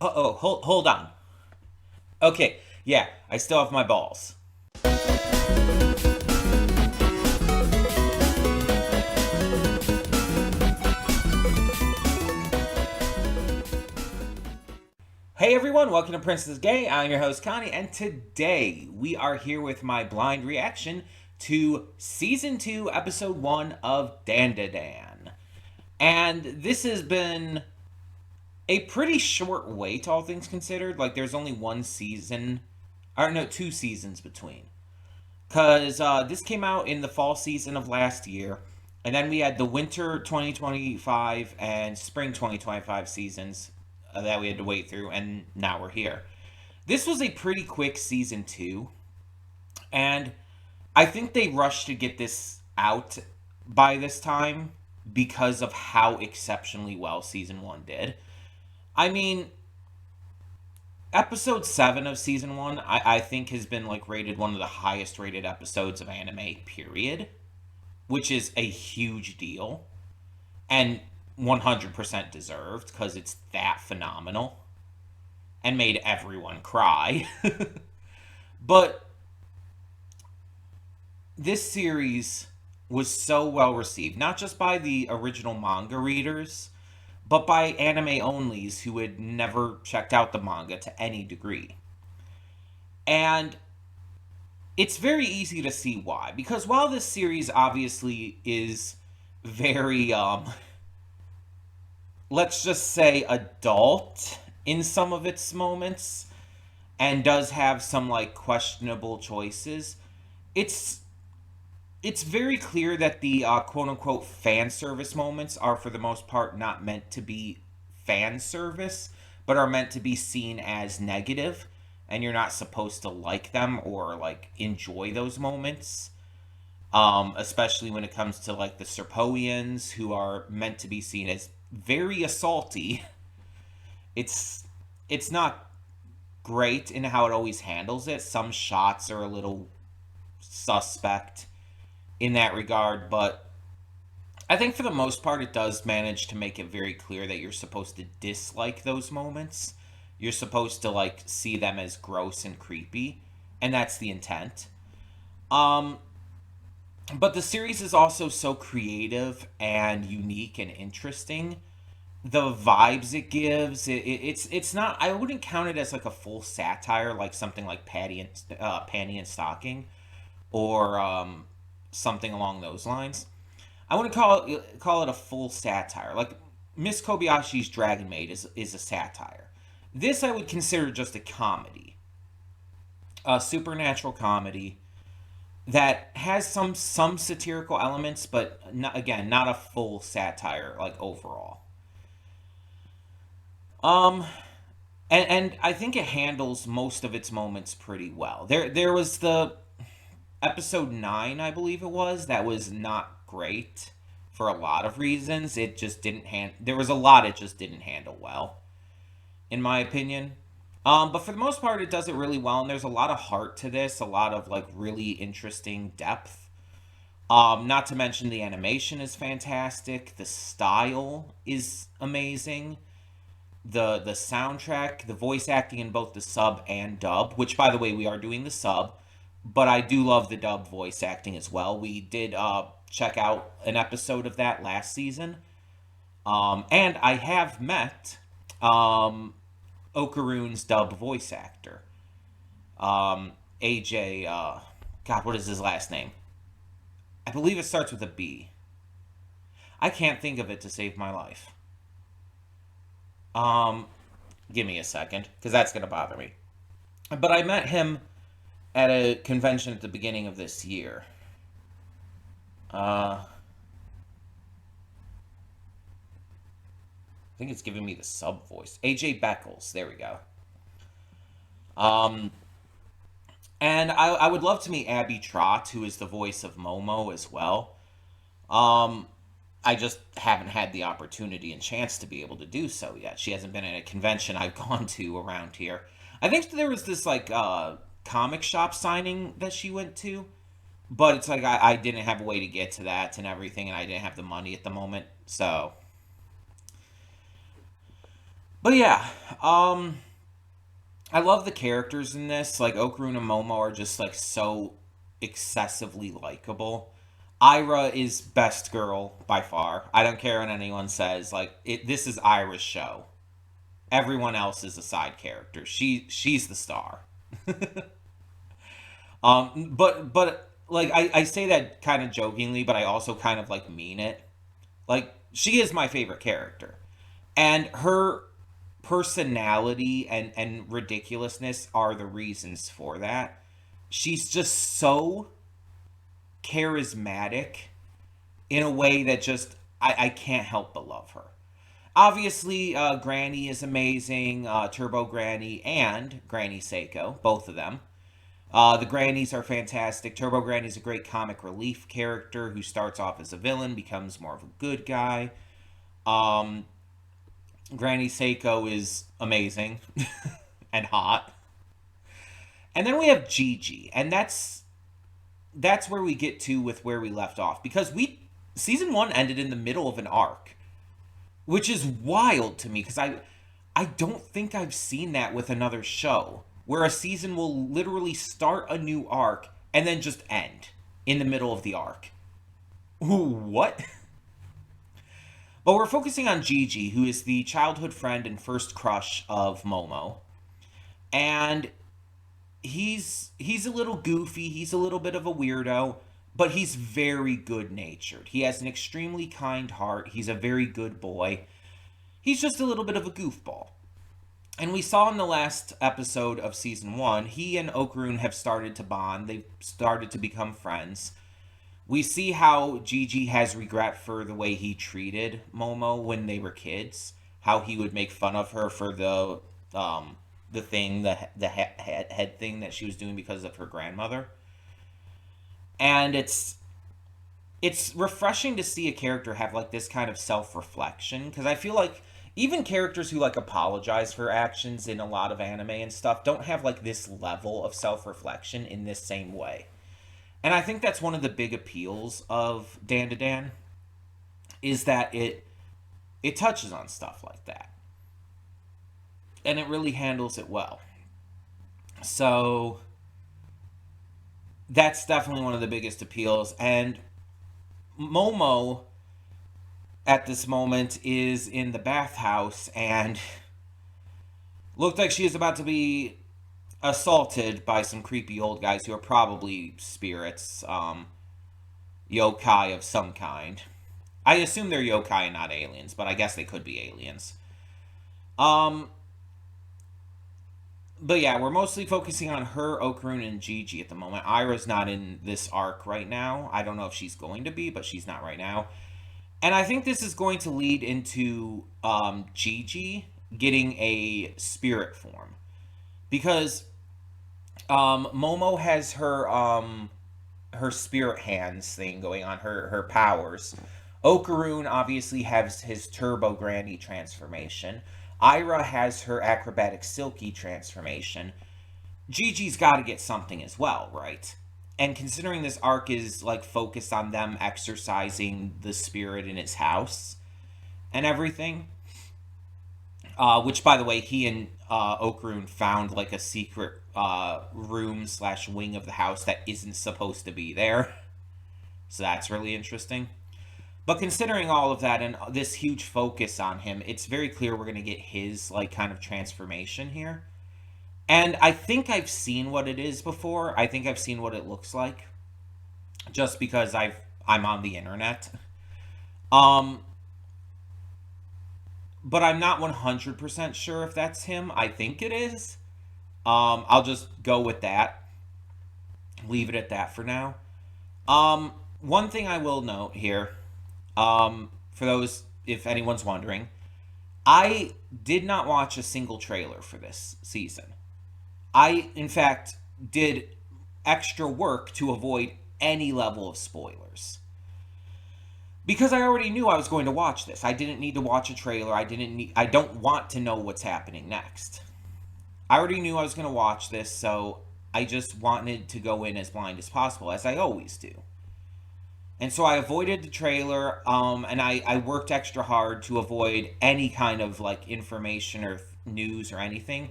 Hold on. Okay, yeah, I still have my balls. Hey everyone, welcome to Princess Gay. I'm your host Connie, and today we are here with my blind reaction to Season 2, Episode 1 of Dan to Dan. And this has been a pretty short wait, all things considered. Like, there's only one season, or no, two seasons between. Because this came out in the fall season of last year, and then we had the winter 2025 and spring 2025 seasons that we had to wait through, and now we're here. This was a pretty quick season 2, and I think they rushed to get this out by this time because of how exceptionally well season 1 did. I mean, episode 7 of season 1, I think has been like rated one of the highest rated episodes of anime, period, which is a huge deal and 100% deserved because it's that phenomenal and made everyone cry. But this series was so well received, not just by the original manga readers, but by anime onlys who had never checked out the manga to any degree. And it's very easy to see why. Because while this series obviously is very, let's just say, adult in some of its moments, and does have some, like, questionable choices, it's it's very clear that the quote unquote fan service moments are for the most part not meant to be fan service, but are meant to be seen as negative, and you're not supposed to like them or like enjoy those moments. Especially when it comes to like the Serpoians, who are meant to be seen as very assaulty. It's it's not great in how it always handles it. Some shots are a little suspect in that regard, but I think for the most part it does manage to make it very clear that you're supposed to dislike those moments. You're supposed to like see them as gross and creepy, and that's the intent. Um but the series is also so creative and unique and interesting. The vibes it gives, it's not, I wouldn't count it as like a full satire like something like Panty and Stocking, or something along those lines. I wouldn't call it a full satire. Like Miss Kobayashi's Dragon Maid is a satire. This I would consider just a comedy, a supernatural comedy that has some satirical elements, but not, again, not a full satire like overall. Um, and I think it handles most of its moments pretty well. There was the episode 9, I believe it was, that was not great for a lot of reasons. It just didn't there was a lot it just didn't handle well, in my opinion. But for the most part it does it really well, and there's a lot of heart to this, a lot of like really interesting depth. Not to mention the animation is fantastic, the style is amazing, the soundtrack, the voice acting in both the sub and dub, which by the way we are doing the sub, but I do love the dub voice acting as well. We did check out an episode of that last season. And I have met Okarune's dub voice actor. AJ, God, what is his last name? I believe it starts with a B. I can't think of it to save my life. Um, Give me a second, because that's going to bother me. But I met him at a convention at the beginning of this year. I think it's giving me the sub voice. AJ Beckles. There we go. Um, and I would love to meet Abby Trott, who is the voice of Momo as well. Um, I just haven't had the opportunity and chance to be able to do so yet. She hasn't been at a convention I've gone to around here. I think there was this like comic shop signing that she went to, but it's like I didn't have a way to get to that and everything, and I didn't have the money at the moment. So But yeah, um, I love the characters in this. Like Okarun and Momo are just like so excessively likable. Ira is best girl by far. I don't care what anyone says. Like this is Ira's show. Everyone else is a side character. She's the star. But like I say that kind of jokingly, but I also kind of like mean it. Like she is my favorite character, and her personality and ridiculousness are the reasons for that. She's just so charismatic in a way that just I can't help but love her. Obviously, Granny is amazing. Turbo Granny and Granny Seiko, both of them. The Grannies are fantastic. Turbo Granny's a great comic relief character who starts off as a villain, becomes more of a good guy. Um, Granny Seiko is amazing and hot. And then we have Gigi, and that's where we get to with where we left off because we season 1 ended in the middle of an arc, which is wild to me because I don't think I've seen that with another show where a season will literally start a new arc and then just end in the middle of the arc. Ooh, what? But we're focusing on Gigi, who is the childhood friend and first crush of Momo. And he's a little goofy, he's a little bit of a weirdo, but he's very good-natured. He has an extremely kind heart. He's a very good boy. He's just a little bit of a goofball. And we saw in the last episode of season 1, he and Okarun have started to bond. They've started to become friends. We see how Gigi has regret for the way he treated Momo when they were kids. How he would make fun of her for the thing, the head thing that she was doing because of her grandmother. And it's refreshing to see a character have like this kind of self-reflection because I feel like even characters who like apologize for actions in a lot of anime and stuff don't have like this level of self-reflection in this same way. And I think that's one of the big appeals of Dan to Dan is that it touches on stuff like that. And it really handles it well. So that's definitely one of the biggest appeals. And Momo at this moment is in the bathhouse and looked like she is about to be assaulted by some creepy old guys who are probably spirits, yokai of some kind. I assume they're yokai and not aliens, but I guess they could be aliens. Um, but yeah, we're mostly focusing on her, Okarun, and Gigi at the moment. Ira's not in this arc right now. I don't know if she's going to be, but she's not right now. And I think this is going to lead into Gigi getting a spirit form. Because Momo has her spirit hands thing going on, her powers. Okarun obviously has his Turbo Granny transformation. Ira has her acrobatic Silky transformation. Gigi's got to get something as well, right? And considering this arc is like focused on them exercising the spirit in its house and everything, which by the way, he and Okarun found like a secret room / wing of the house that isn't supposed to be there. So that's really interesting. But considering all of that and this huge focus on him, it's very clear we're going to get his like kind of transformation here. And I think I've seen what it is before. I think I've seen what it looks like just because I'm on the internet. Um but I'm not 100% sure if that's him. I think it is. I'll just go with that. Leave it at that for now. One thing I will note here, for those, if anyone's wondering, I did not watch a single trailer for this season. I, in fact, did extra work to avoid any level of spoilers. Because I already knew I was going to watch this. I didn't need to watch a trailer. I don't want to know what's happening next. I already knew I was going to watch this, so I just wanted to go in as blind as possible, as I always do. And so I avoided the trailer, and I worked extra hard to avoid any kind of like information or news or anything,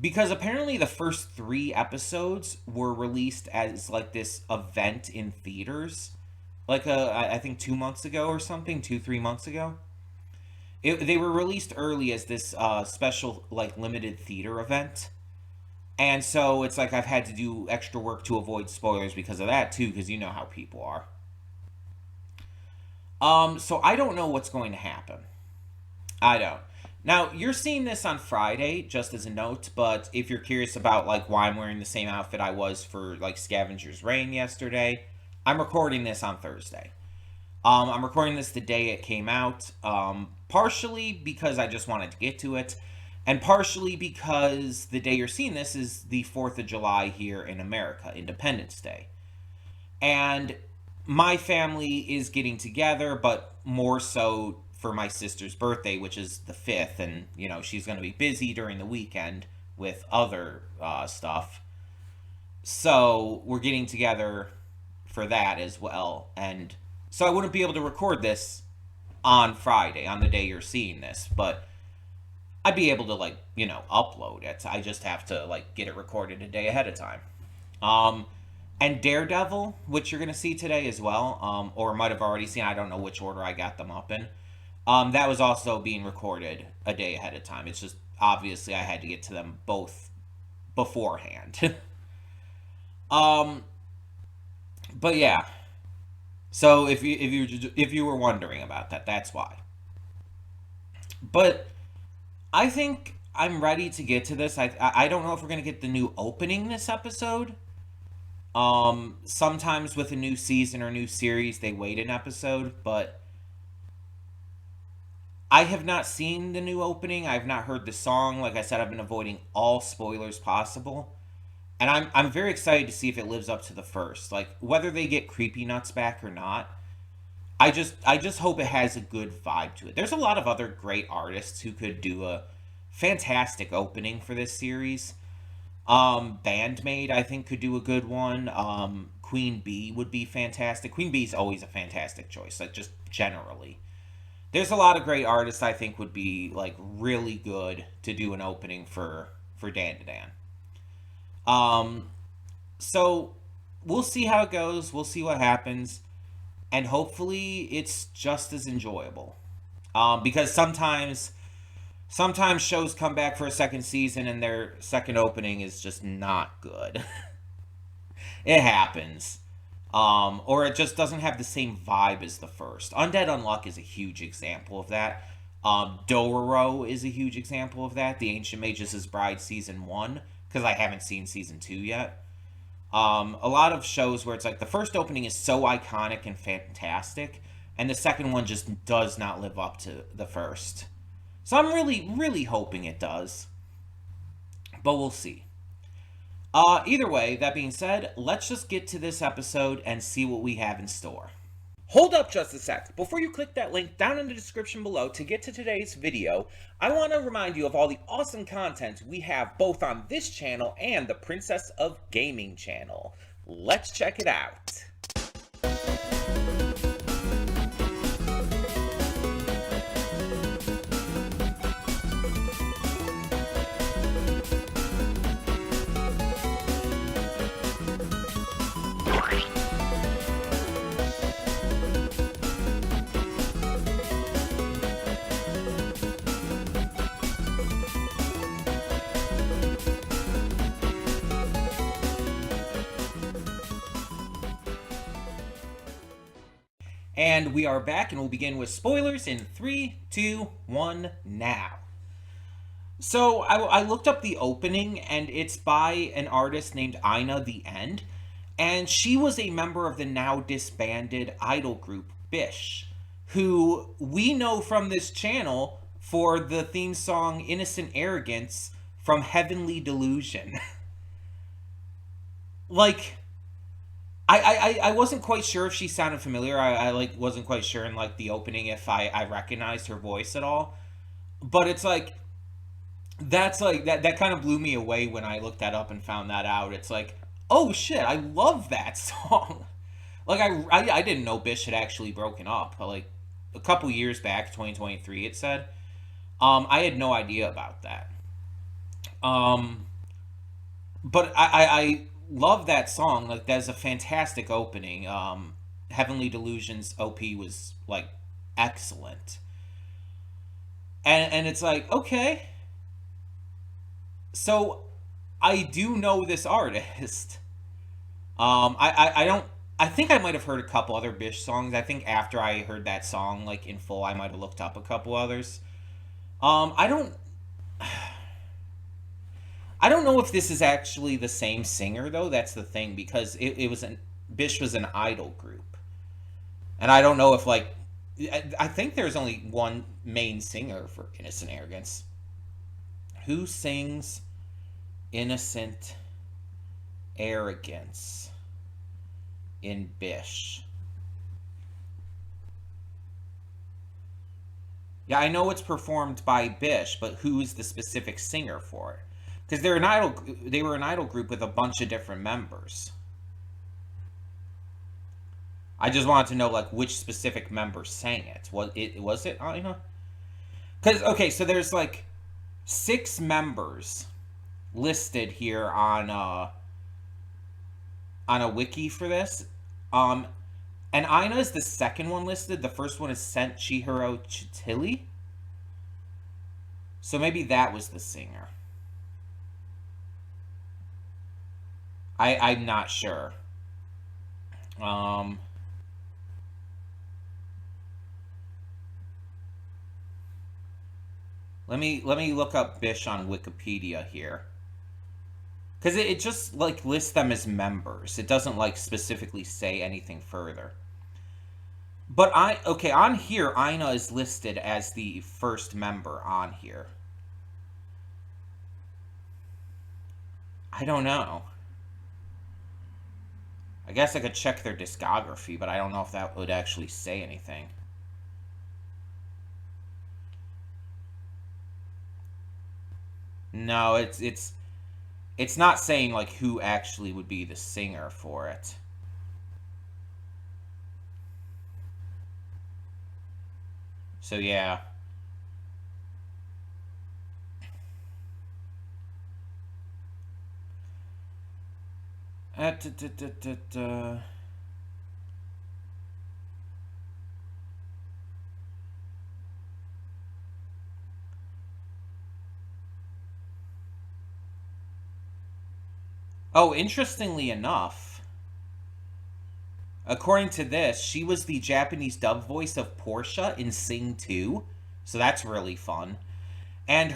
because apparently the first three episodes were released as like this event in theaters, like I think 2 months ago or something, 2 3 months ago. They were released early as this special like limited theater event, and so it's like I've had to do extra work to avoid spoilers because of that too, because you know how people are. So I don't know what's going to happen. I don't. Now, you're seeing this on Friday, just as a note, but if you're curious about like why I'm wearing the same outfit I was for like Scavenger's Reign yesterday, I'm recording this on Thursday. I'm recording this the day it came out, partially because I just wanted to get to it, and partially because the day you're seeing this is the 4th of July here in America, Independence Day. And my family is getting together, but more so for my sister's birthday, which is the 5th, and she's going to be busy during the weekend with other stuff. So we're getting together for that as well, and so I wouldn't be able to record this on Friday, on the day you're seeing this, but I'd be able to upload it. I just have to get it recorded a day ahead of time. And Daredevil, which you're going to see today as well, or might have already seen, I don't know which order I got them up in. That was also being recorded a day ahead of time. It's just, obviously, I had to get to them both beforehand. But yeah. So if you were wondering about that, that's why. But I think I'm ready to get to this. I don't know if we're going to get the new opening this episode. Sometimes with a new season or new series, they wait an episode, but I have not seen the new opening. I've not heard the song. Like I said, I've been avoiding all spoilers possible. And I'm very excited to see if it lives up to the first. Like, whether they get Creepy Nuts back or not, I just hope it has a good vibe to it. There's a lot of other great artists who could do a fantastic opening for this series. Bandmate, I think, could do a good one. Queen Bee would be fantastic. Queen Bee's always a fantastic choice, like, just generally. There's a lot of great artists I think would be, really good to do an opening for Dan to Dan. So we'll see how it goes. We'll see what happens. And hopefully it's just as enjoyable. Because sometimes shows come back for a second season and their second opening is just not good. It happens. Or it just doesn't have the same vibe as the first. Undead Unluck is a huge example of that. Dororo is a huge example of that. The Ancient Magus' Bride Season 1, because I haven't seen Season 2 yet. A lot of shows where it's like the first opening is so iconic and fantastic, and the second one just does not live up to the first. So I'm really, really hoping it does. But we'll see. Either way, that being said, let's just get to this episode and see what we have in store. Hold up just a sec. Before you click that link down in the description below to get to today's video, I want to remind you of all the awesome content we have both on this channel and the Princess of Gaming channel. Let's check it out. And we are back, and we'll begin with spoilers in 3, 2, 1, now. So I looked up the opening, and it's by an artist named Ina the End, and she was a member of the now disbanded idol group Bish, who we know from this channel for the theme song Innocent Arrogance from Heavenly Delusion. I wasn't quite sure if she sounded familiar. I wasn't quite sure in the opening if I recognized her voice at all. But it's that kind of blew me away when I looked that up and found that out. It's oh shit, I love that song. Like I didn't know Bish had actually broken up. Like a couple years back, 2023, it said. I had no idea about that. Um, but I love that song. Like that's a fantastic opening. Heavenly Delusions OP was like excellent. And it's like, okay, so I do know this artist. I don't. I think I might have heard a couple other Bish songs. I think after I heard that song like in full, I might have looked up a couple others. I don't. I don't know if this is actually the same singer though. That's the thing because it was an Bish was an idol group, and I don't know if like I think there's only one main singer for Innocent Arrogance. Who sings Innocent Arrogance in Bish? Yeah, I know it's performed by Bish, but who's the specific singer for it? Because they were an idol group with a bunch of different members. I just wanted to know like which specific member sang it. Was it Ina? Because okay, so there's like 6 members listed here on a wiki for this. Um, and Ina is the second one listed. The first one is Sent Chihiro Chitili. So maybe that was the singer. I'm not sure. Um, let me look up Bish on Wikipedia here. Because it just like lists them as members. It doesn't like specifically say anything further. But okay, on here Ina is listed as the first member on here. I don't know. I guess I could check their discography, but I don't know if that would actually say anything. No, it's not saying like who actually would be the singer for it. So yeah. Uh, duh, duh, duh, duh, duh. Oh, interestingly enough, according to this, she was the Japanese dub voice of Portia in Sing 2. So that's really fun. And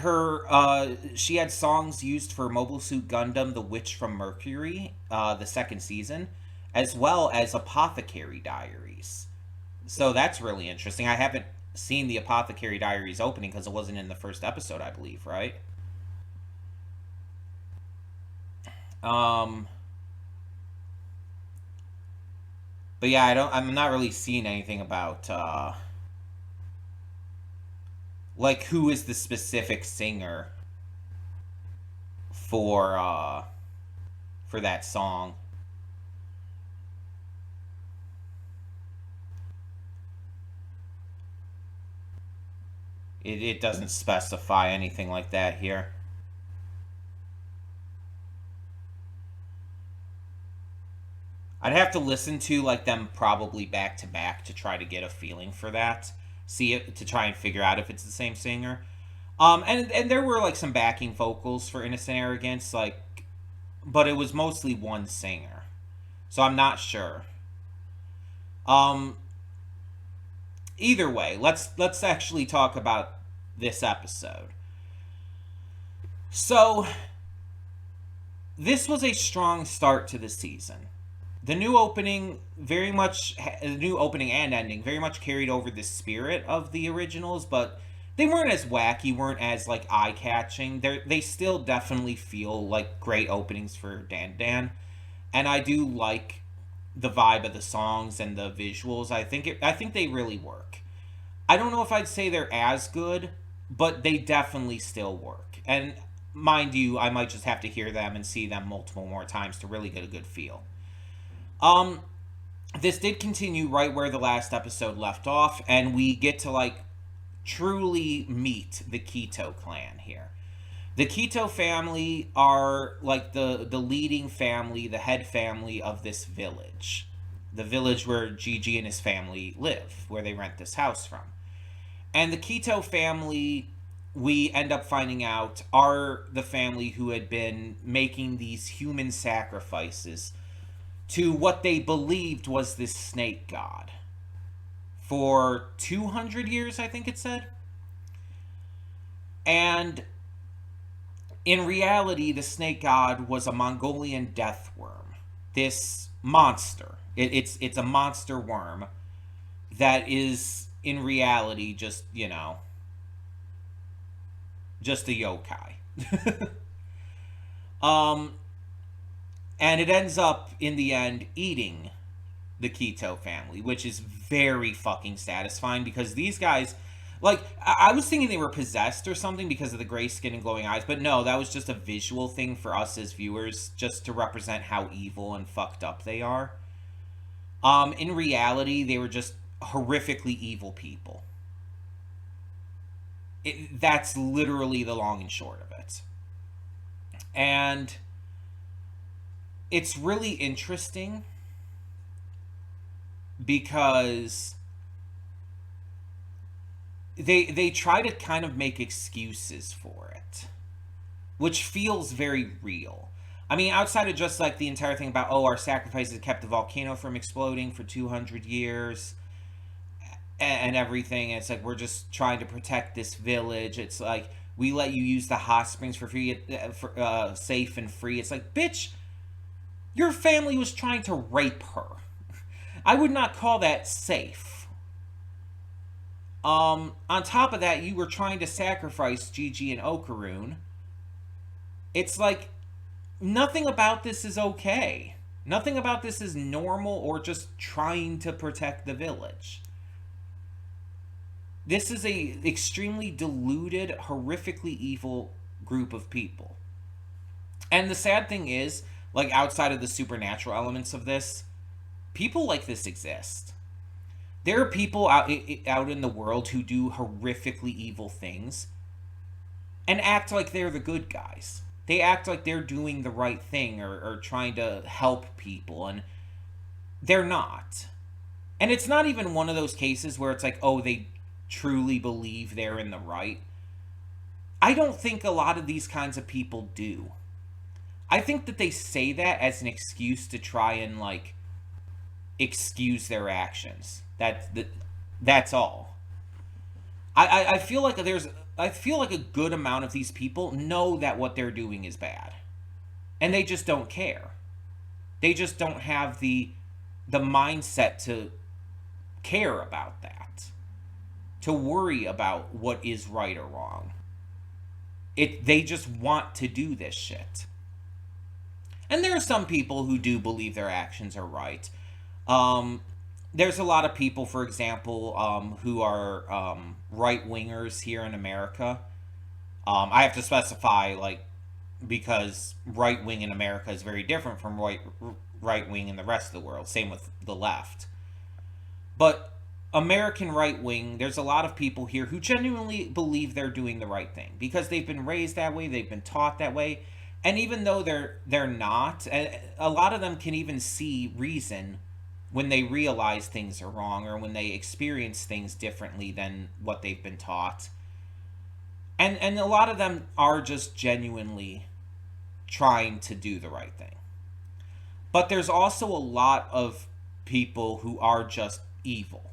she had songs used for Mobile Suit Gundam The Witch from Mercury, the second season, as well as Apothecary Diaries. So that's really interesting. I haven't seen the Apothecary Diaries opening because it wasn't in the first episode, I believe, right? Um, but yeah, I'm not really seeing anything about like who is the specific singer for that song. It doesn't specify anything like that here. I'd have to listen to like them probably back to back to try to get a feeling for that. See it to try and figure out if it's the same singer. And there were like some backing vocals for Innocent Arrogance, like, but it was mostly one singer, so I'm not sure. Um, Either way, let's actually talk about this episode. So this was a strong start to the season. The new opening the new opening and ending very much carried over the spirit of the originals, but they weren't as wacky, weren't as like eye catching. They still definitely feel like great openings for Dan, and I do like the vibe of the songs and the visuals. I think they really work. I don't know if I'd say they're as good, but they definitely still work. And mind you, I might just have to hear them and see them multiple more times to really get a good feel. Um, this did continue right where the last episode left off, and we get to like truly meet the Keto clan here. The Keto family are like the leading family, the head family of this village. The village where Gigi and his family live, where they rent this house from. And the Keto family, we end up finding out, are the family who had been making these human sacrifices to what they believed was this snake god for 200 years, I think it said. And in reality, the snake god was a Mongolian death worm. This monster. It's a monster worm that is, in reality, just, you know, just a yokai. And it ends up, in the end, eating the Keto family, which is very fucking satisfying because these guys, like, I was thinking they were possessed or something because of the gray skin and glowing eyes, but no, that was just a visual thing for us as viewers, just to represent how evil and fucked up they are. In reality, they were just horrifically evil people. That's literally the long and short of it. And it's really interesting because they try to kind of make excuses for it, which feels very real. I mean, outside of just like the entire thing about, oh, our sacrifices kept the volcano from exploding for 200 years and everything. And it's like, we're just trying to protect this village. It's like, we let you use the hot springs for free, safe and free. It's like, bitch, your family was trying to rape her. I would not call that safe. On top of that, you were trying to sacrifice Gigi and Okarune. It's like, nothing about this is okay. Nothing about this is normal or just trying to protect the village. This is a extremely deluded, horrifically evil group of people. And the sad thing is, like, outside of the supernatural elements of this, people like this exist. There are people out in the world who do horrifically evil things and act like they're the good guys. They act like they're doing the right thing or trying to help people, and they're not. And it's not even one of those cases where it's like, oh, they truly believe they're in the right. I don't think a lot of these kinds of people do. I think that they say that as an excuse to try and, like, excuse their actions. That's all. I feel like a good amount of these people know that what they're doing is bad. And they just don't care. They just don't have the mindset to care about that. To worry about what is right or wrong. They just want to do this shit. And there are some people who do believe their actions are right. There's a lot of people, for example, who are right-wingers here in America. I have to specify, like, because right-wing in America is very different from right-wing in the rest of the world. Same with the left. But American right-wing, there's a lot of people here who genuinely believe they're doing the right thing. Because they've been raised that way, they've been taught that way. And even though they're not, a lot of them can even see reason when they realize things are wrong or when they experience things differently than what they've been taught. And a lot of them are just genuinely trying to do the right thing. But there's also a lot of people who are just evil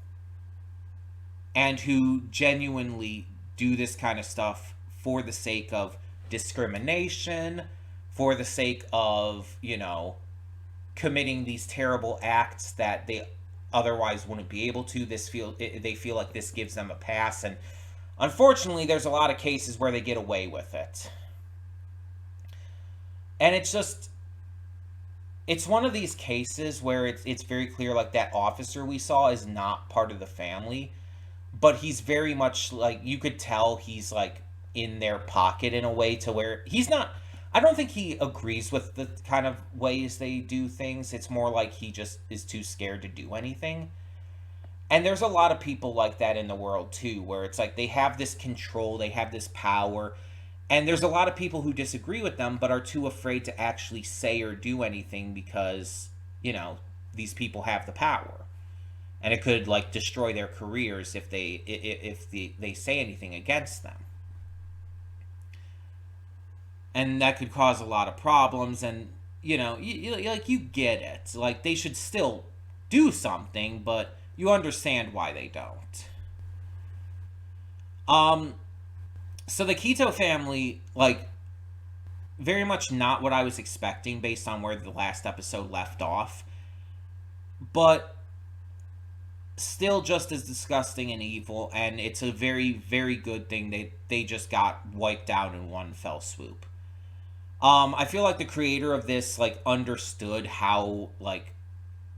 and who genuinely do this kind of stuff for the sake of discrimination, for the sake of, you know, committing these terrible acts that they otherwise wouldn't be able to. They feel like this gives them a pass, and unfortunately there's a lot of cases where they get away with it. And it's one of these cases where it's very clear, like, that officer we saw is not part of the family, but he's very much, like, you could tell he's, like, in their pocket in a way to where he's not, I don't think he agrees with the kind of ways they do things. It's more like he just is too scared to do anything. And there's a lot of people like that in the world too, where it's like they have this control, they have this power, and there's a lot of people who disagree with them but are too afraid to actually say or do anything because, you know, these people have the power. And it could like destroy their careers if they say anything against them. And that could cause a lot of problems, and you know, like you get it. Like they should still do something, but you understand why they don't. Um so the Keto family, like, very much not what I was expecting based on where the last episode left off, but still just as disgusting and evil, and it's a very, very good thing they just got wiped out in one fell swoop. I feel like the creator of this like understood how like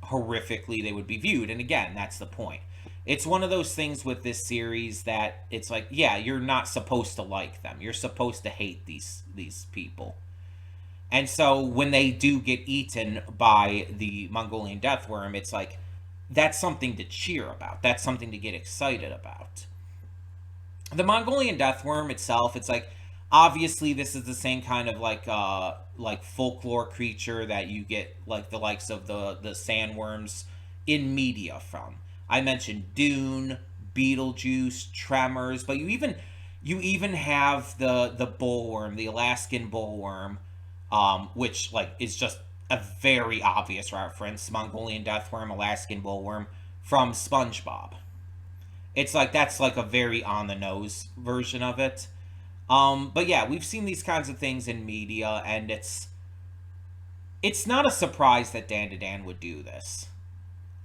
horrifically they would be viewed, and again, that's the point. It's one of those things with this series that it's like, yeah, you're not supposed to like them. You're supposed to hate these people. And so when they do get eaten by the Mongolian deathworm, it's like that's something to cheer about. That's something to get excited about. The Mongolian deathworm itself, it's like obviously this is the same kind of like folklore creature that you get like the likes of the sandworms in media from. I mentioned Dune, Beetlejuice, Tremors, but you even have the bullworm, the Alaskan bullworm, which like is just a very obvious reference. Mongolian deathworm, Alaskan bullworm from SpongeBob. It's like that's like a very on the nose version of it. But yeah, we've seen these kinds of things in media, and it's not a surprise that Dan to Dan would do this.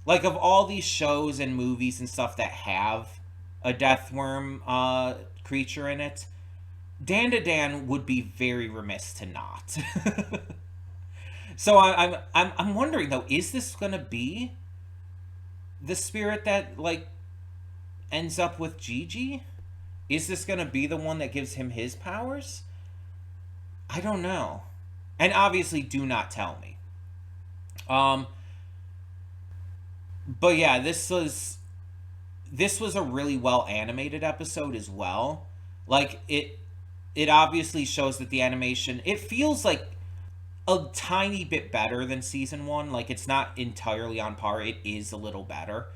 Like of all these shows and movies and stuff that have a deathworm creature in it, Dan to Dan would be very remiss to not. So I'm wondering though, is this gonna be the spirit that like ends up with Gigi? Is this gonna be the one that gives him his powers? I don't know. And obviously, do not tell me. Um, but yeah, this was a really well animated episode as well. Like it obviously shows that the animation, it feels like a tiny bit better than season one. Like it's not entirely on par. It is a little better,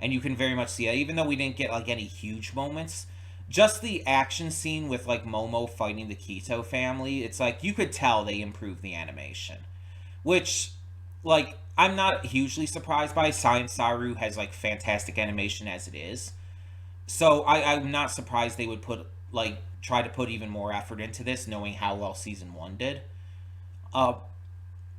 and you can very much see that. Even though we didn't get like any huge moments, just the action scene with like Momo fighting the Keto family, it's like you could tell they improved the animation, which like I'm not hugely surprised by. Science Saru has like fantastic animation as it is, so I'm not surprised they would put like try to put even more effort into this, knowing how well season one did. Uh,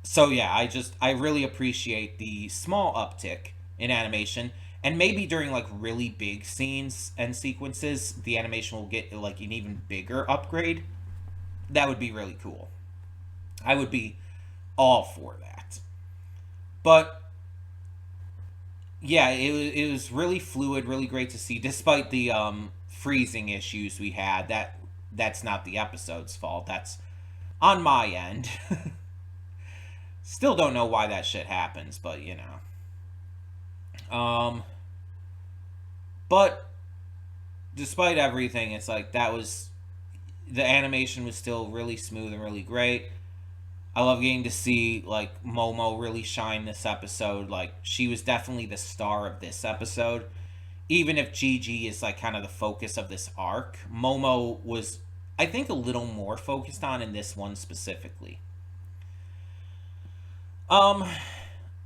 so yeah, I really appreciate the small uptick in animation, and maybe during like really big scenes and sequences, the animation will get like an even bigger upgrade. That would be really cool. I would be all for that. But yeah, it was really fluid, really great to see, despite the freezing issues we had. That's not the episode's fault. That's on my end. Still don't know why that shit happens, but you know. But despite everything, it's like that was the animation was still really smooth and really great. I love getting to see like Momo really shine this episode. Like she was definitely the star of this episode. Even if Gigi is like kind of the focus of this arc, Momo was, I think, a little more focused on in this one specifically. Um,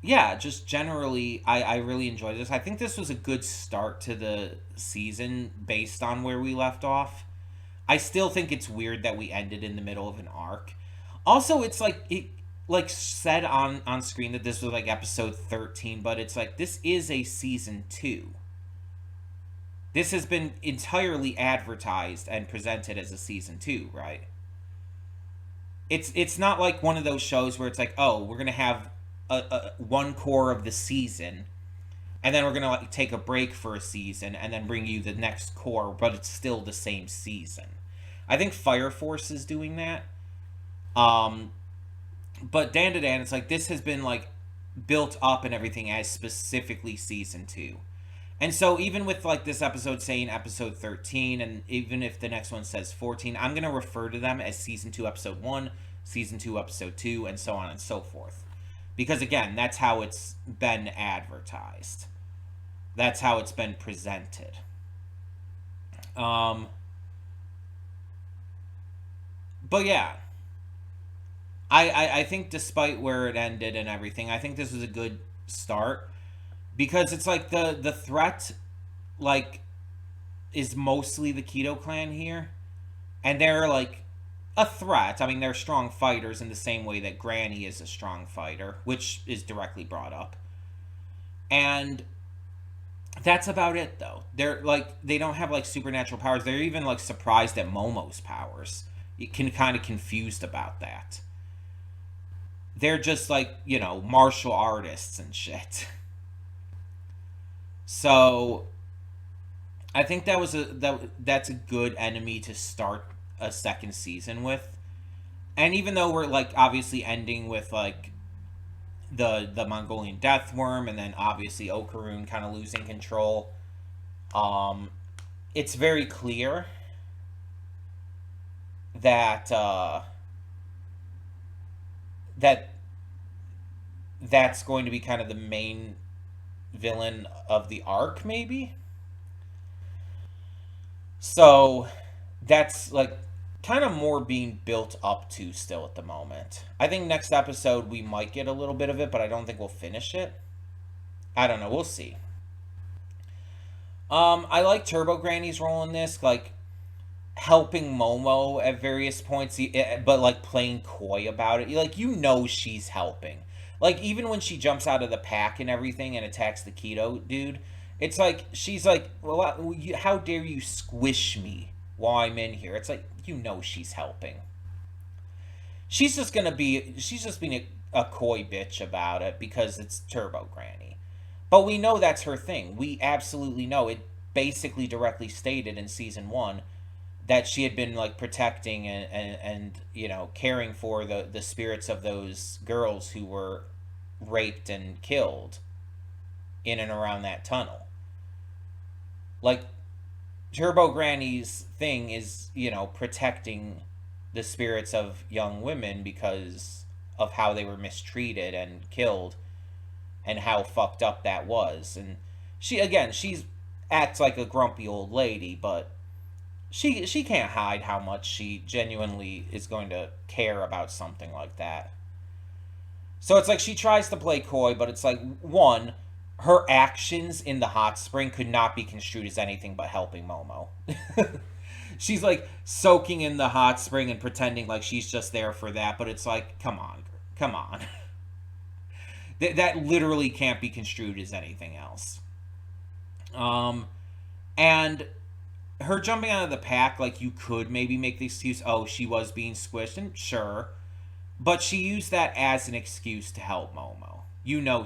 yeah, just generally, I really enjoyed this. I think this was a good start to the season based on where we left off. I still think it's weird that we ended in the middle of an arc. Also, it's like it like said on screen that this was like episode 13, but it's like this is a season 2. This has been entirely advertised and presented as a season 2, right? It's not like one of those shows where it's like, oh, we're gonna have a one core of the season, and then we're gonna like take a break for a season, and then bring you the next core, but it's still the same season. I think Fire Force is doing that. Um, but Dan to Dan, it's like this has been like built up and everything as specifically season 2. And so even with like this episode saying episode 13, and even if the next one says 14, I'm going to refer to them as season 2 episode 1, season 2 episode 2, and so on and so forth. Because again, that's how it's been advertised. That's how it's been presented. Um, but yeah, I think despite where it ended and everything, I think this was a good start because it's like the threat like is mostly the Keto clan here, and they're like a threat. I mean, they're strong fighters in the same way that Granny is a strong fighter, which is directly brought up. And that's about it though. They're like they don't have like supernatural powers. They're even like surprised at Momo's powers. You can kind of confused about that. They're just like, martial artists and shit. So I think that's a good enemy to start a second season with. And even though we're like obviously ending with like the Mongolian death worm and then obviously Okarun kind of losing control, um it's very clear that that that's going to be kind of the main villain of the arc maybe. So that's like kind of more being built up to still at the moment. I think next episode we might get a little bit of it, but I don't think we'll finish it. I don't know. We'll see. I like Turbo Granny's role in this, like helping Momo at various points, but like playing coy about it. Like she's helping. Like even when she jumps out of the pack and everything and attacks the Keto dude, it's like she's like, "Well, how dare you squish me while I'm in here?" It's like she's helping. She's just being a coy bitch about it because it's Turbo Granny. But we know that's her thing. We absolutely know it. Basically, directly stated in season 1 that she had been like protecting and caring for the spirits of those girls who were raped and killed in and around that tunnel. Like Turbo Granny's thing is, protecting the spirits of young women because of how they were mistreated and killed and how fucked up that was. And she's acts like a grumpy old lady, but she can't hide how much she genuinely is going to care about something like that. So it's like she tries to play coy, but it's like one, her actions in the hot spring could not be construed as anything but helping Momo. She's like soaking in the hot spring and pretending like she's just there for that, but it's like, come on, come on. That literally can't be construed as anything else. And her jumping out of the pack, like you could maybe make the excuse, oh, she was being squished, and sure, but she used that as an excuse to help Momo.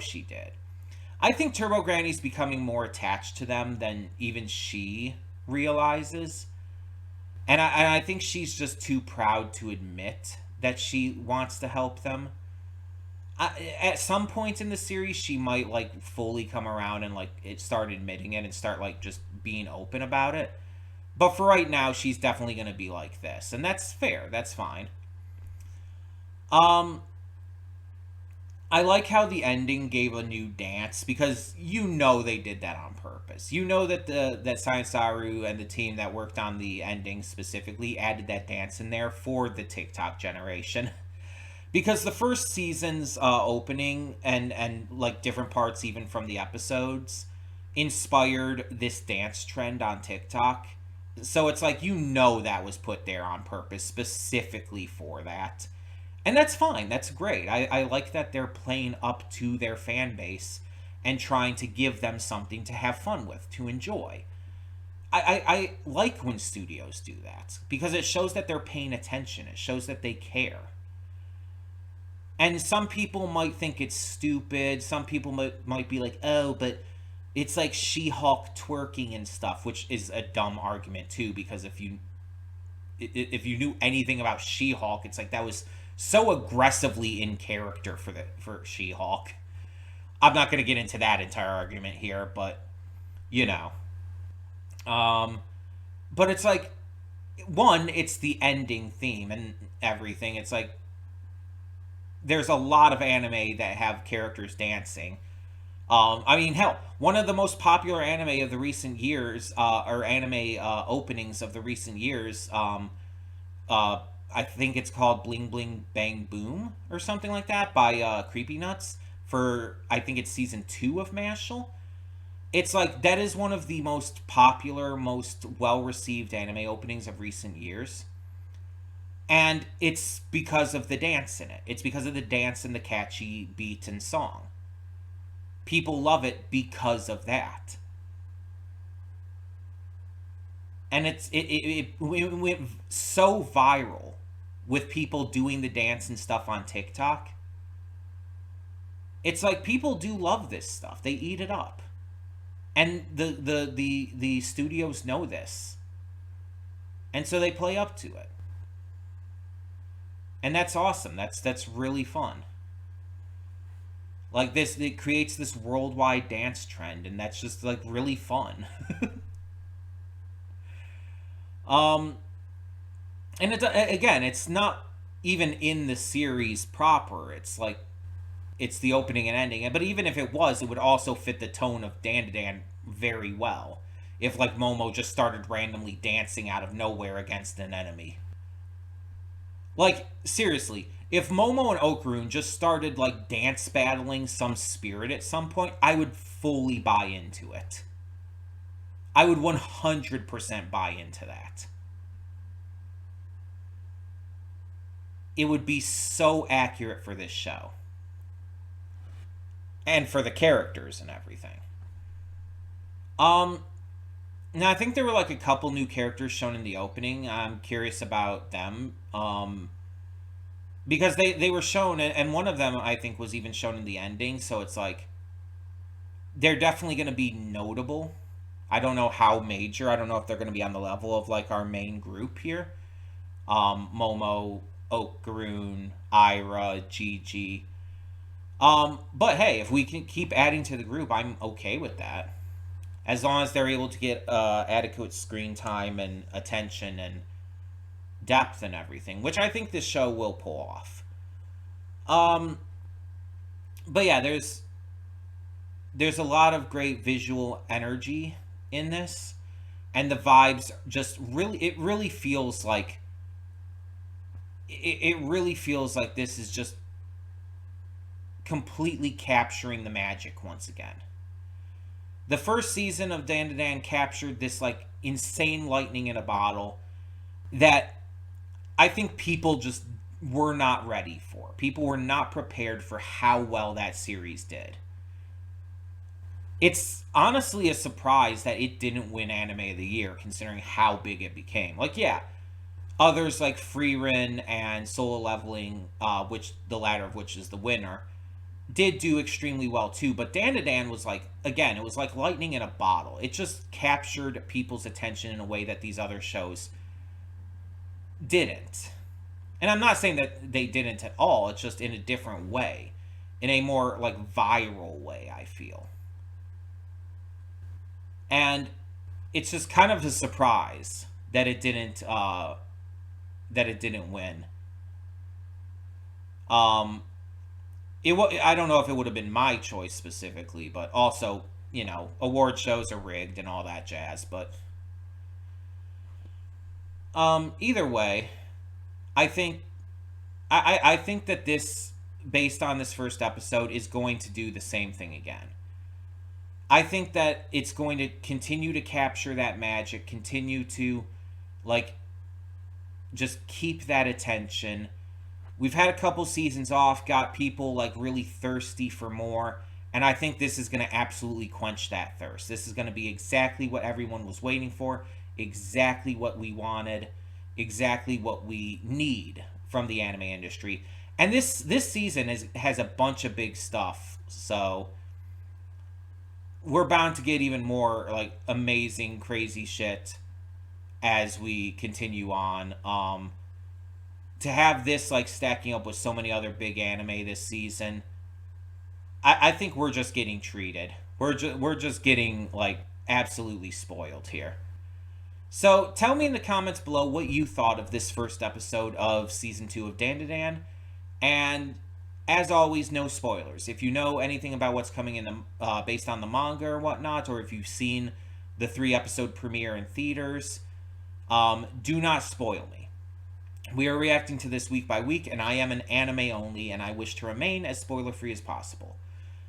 She did. I think Turbo Granny's becoming more attached to them than even she realizes. And I think she's just too proud to admit that she wants to help them. At some point in the series, she might like fully come around and like start admitting it and start like just being open about it. But for right now, she's definitely going to be like this, and that's fair. That's fine. Um, I like how the ending gave a new dance because they did that on purpose. That Science Saru and the team that worked on the ending specifically added that dance in there for the TikTok generation. Because the first season's opening and like different parts even from the episodes inspired this dance trend on TikTok. So it's like that was put there on purpose specifically for that. And that's fine. That's great. I like that they're playing up to their fan base and trying to give them something to have fun with, to enjoy. I like when studios do that because it shows that they're paying attention. It shows that they care. And some people might think it's stupid. Some people might be like, oh, but it's like She-Hulk twerking and stuff, which is a dumb argument too, because if you knew anything about She-Hulk, it's like that was so aggressively in character for She-Hulk. I'm not going to get into that entire argument here, but you know. Um, but it's like, one, it's the ending theme and everything. It's like there's a lot of anime that have characters dancing. I mean, hell, one of the most popular anime of the recent years, or anime openings of the recent years, uh, I think it's called Bling Bling Bang Boom or something like that by Creepy Nuts for, I think it's season 2 of Mashal. It's like that is one of the most popular, most well received anime openings of recent years. And it's because of the dance in it. It's because of the dance and the catchy beat and song. People love it because of that. And it went so viral with people doing the dance and stuff on TikTok. It's like people do love this stuff. They eat it up. And the studios know this. And so they play up to it. And that's awesome. That's really fun. Like this, it creates this worldwide dance trend, and that's just like really fun. um, and it's again, it's not even in the series proper. It's like it's the opening and ending. But even if it was, it would also fit the tone of Dan to Dan very well. If like Momo just started randomly dancing out of nowhere against an enemy. Like, seriously, if Momo and Okarun just started, like, dance battling some spirit at some point, I would fully buy into it. I would 100% buy into that. It would be so accurate for this show. And for the characters and everything. Um, Now I think there were like a couple new characters shown in the opening. I'm curious about them. Because they were shown, and one of them I think was even shown in the ending, so it's like they're definitely going to be notable. I don't know how major. I don't know if they're going to be on the level of like our main group here. Momo, Okaroon, Ira, Gigi. But hey, if we can keep adding to the group, I'm okay with that. As long as they're able to get adequate screen time and attention and depth and everything, which I think this show will pull off. Um, but yeah, there's a lot of great visual energy in this, and the vibes just really it really feels like it really feels like this is just completely capturing the magic once again. The first season of Dan to Dan captured this like insane lightning in a bottle that I think people just were not ready for. People were not prepared for how well that series did. It's honestly a surprise that it didn't win Anime of the Year, considering how big it became. Like, yeah, others like Freerin and Solo Leveling, which the latter of which is the winner, did do extremely well too. But Dan to Dan was like, again, it was like lightning in a bottle. It just captured people's attention in a way that these other shows didn't. And I'm not saying that they didn't at all. It's just in a different way, in a more like viral way, I feel. And it's just kind of a surprise that it didn't win. Um, I don't know if it would have been my choice specifically, but also, award shows are rigged and all that jazz. But either way, I think I think that this, based on this first episode, is going to do the same thing again. I think that it's going to continue to capture that magic, continue to like just keep that attention. We've had a couple seasons off, got people like really thirsty for more, and I think this is going to absolutely quench that thirst. This is going to be exactly what everyone was waiting for, exactly what we wanted, exactly what we need from the anime industry. And this season has a bunch of big stuff, so we're bound to get even more like amazing, crazy shit as we continue on. to have this like stacking up with so many other big anime this season, I think we're just getting treated. We're just getting like absolutely spoiled here. So tell me in the comments below what you thought of this first episode of season 2 of Dan to Dan. And as always, no spoilers. If you know anything about what's coming in the based on the manga or whatnot, or if you've seen the 3-episode premiere in theaters, do not spoil me. We are reacting to this week by week, and I am an anime only, and I wish to remain as spoiler free as possible.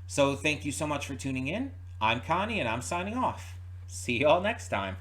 So thank you so much for tuning in. I'm Connie, and I'm signing off. See y'all next time.